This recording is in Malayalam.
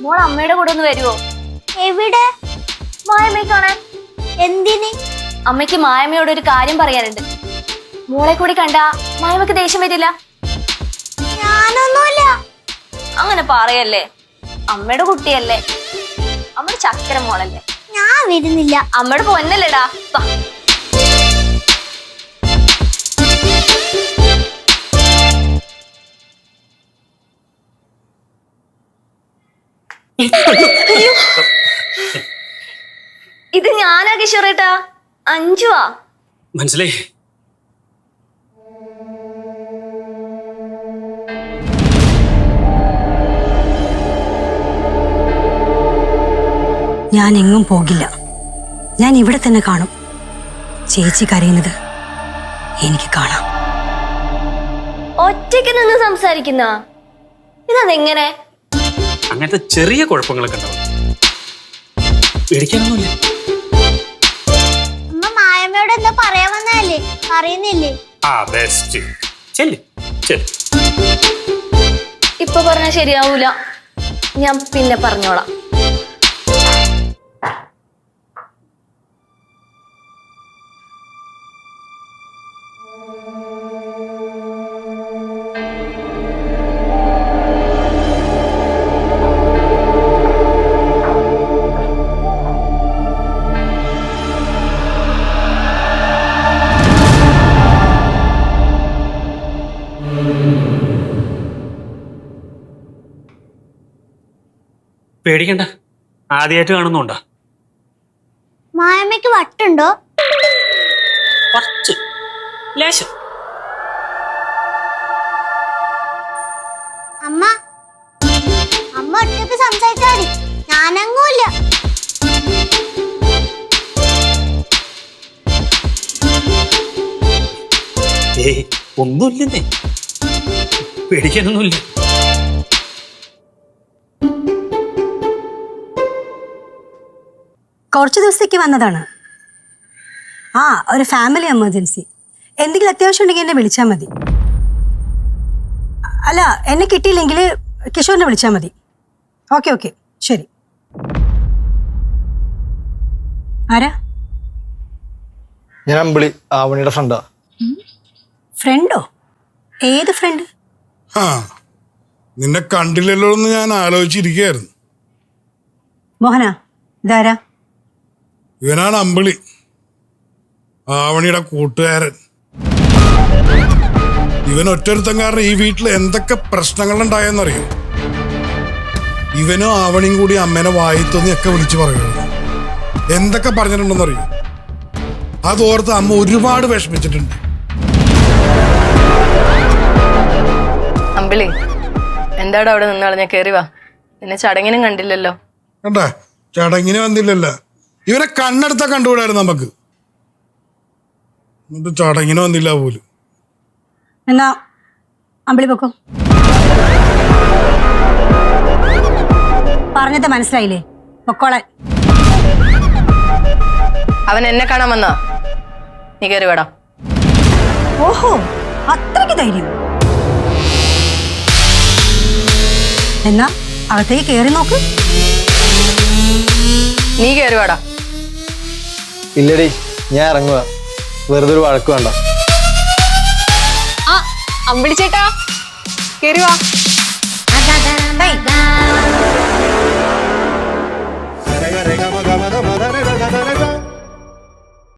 മോൾ അമ്മയുടെ കൂടെ ഒന്ന് വരുവോ? എവിടെ? മായമ്മയെ കാണാൻ. എന്തിന്? അമ്മയ്ക്ക് മായമ്മയോട് ഒരു കാര്യം പറയാനുണ്ട്. മോളെ കൂടി കണ്ടാ മായമ്മക്ക് ദേഷ്യം വരില്ല. ഞാനൊന്നുമില്ല. അങ്ങനെ പറയല്ലേ, അമ്മയുടെ കുട്ടിയല്ലേ, അമ്മയുടെ ചക്കര മോളല്ലേ. ഞാൻ വരുന്നില്ല. അമ്മയുടെ പൊന്നല്ലേടാ. ഇത് ഞാനാ കിഷോറേട്ടാ, അഞ്ചുവാ. മനസ്സിലായി. ഞാൻ എങ്ങും പോകില്ല. ഞാൻ ഇവിടെ തന്നെ കാണും. ചേച്ചി കരയുന്നത് എനിക്ക് കാണാം. ഒറ്റയ്ക്ക് നിന്ന് സംസാരിക്കുന്ന ഇതെങ്ങനെ? അങ്ങനത്തെ ചെറിയ കുഴപ്പങ്ങളൊക്കെ ഉണ്ടാവും. പേടിക്കാനൊന്നുമില്ല. അമ്മ മായമ്മയോട് എന്താ പറയാൻ വന്നല്ലേ? പറയുന്നില്ലേ? ബെസ്റ്റ്. ചെല്ല് ചെല്ല്. ഇപ്പൊ പറഞ്ഞാൽ ശരിയാവൂല, ഞാൻ പിന്നെ പറഞ്ഞോളാം. പേടിക്കണ്ട, ആദ്യമായിട്ട് കാണുന്നുണ്ടോ? മായമ്മയ്ക്ക് വട്ടുണ്ടോ? കുറച്ച് ലേശം. അമ്മ അമ്മ ഒറ്റയ്ക്ക് സംസാരിച്ചാൽ ഞാനങ്ങൂല്ല. ഒന്നുമില്ലെന്നേ, പേടിക്കാനൊന്നുമില്ല. കുറച്ച് ദിവസത്തേക്ക് വന്നതാണ്. ഒരു ഫാമിലി എമർജൻസി. എന്തെങ്കിലും അത്യാവശ്യം ഉണ്ടെങ്കിൽ എന്നെ വിളിച്ചാൽ മതി. അല്ല, എന്നെ കിട്ടിയില്ലെങ്കിൽ കിഷോറിനെ വിളിച്ചാൽ മതി. ഓക്കെ ഓക്കെ, ശരി. ആരാ? ഞാൻ അമ്പിളി, ആവണിയുടെ ഫ്രണ്ടാ. ഫ്രണ്ടോ? ഏത് ഫ്രണ്ട്? നിന്നെ കണ്ടില്ലല്ലോ എന്ന് ഞാൻ ആലോചിച്ചിരിക്കുകയായിരുന്നു. മോഹന, ഇതാരാ? ഇവനാണ് അമ്പിളി, ആവണിയുടെ കൂട്ടുകാരൻ. ഇവൻ ഒറ്റൊരുത്തം കാരണം ഈ വീട്ടിൽ എന്തൊക്കെ പ്രശ്നങ്ങളുണ്ടായെന്നറിയോ? ഇവനും ആവണിയും കൂടി അമ്മേനെ വായിത്തൊന്നിയൊക്കെ വിളിച്ചു പറയുന്നു. എന്തൊക്കെ പറഞ്ഞിട്ടുണ്ടെന്നറിയോ? അതോർത്ത് അമ്മ ഒരുപാട് വിഷമിച്ചിട്ടുണ്ട്. അമ്പിളി, എന്താടാ അവിടെ നിന്നാളെ? കയറി വാ. എന്നെ ചടങ്ങിനും കണ്ടില്ലല്ലോ. കണ്ടാ, ചടങ്ങിന് വന്നില്ലല്ലോ. ഇവനെ കണ്ണെടുത്താ കണ്ടുകൂടായിരുന്നു നമുക്ക്. എന്നിട്ട് ചടങ്ങിന് വന്നില്ല പോലും. എന്നാ അമ്പിളി പൊക്കോ. പറഞ്ഞത് മനസ്സിലായില്ലേ? പൊക്കോളാൻ. അവൻ എന്നെ കാണാൻ വന്നാ? നീ കയറി വേടാ. ഓഹോ, അത്രയ്ക്ക് ധൈര്യം. എന്നാ അകത്തേക്ക് കയറി നോക്ക്. നീ കയറി വേടാ. ഇല്ലടി, ഞാൻ ഇറങ്ങുക. വെറുതെ ഒരു വഴക്ക് വേണ്ട. അമ്പിളി ചേട്ടാ, കയറി വാ. രേഖ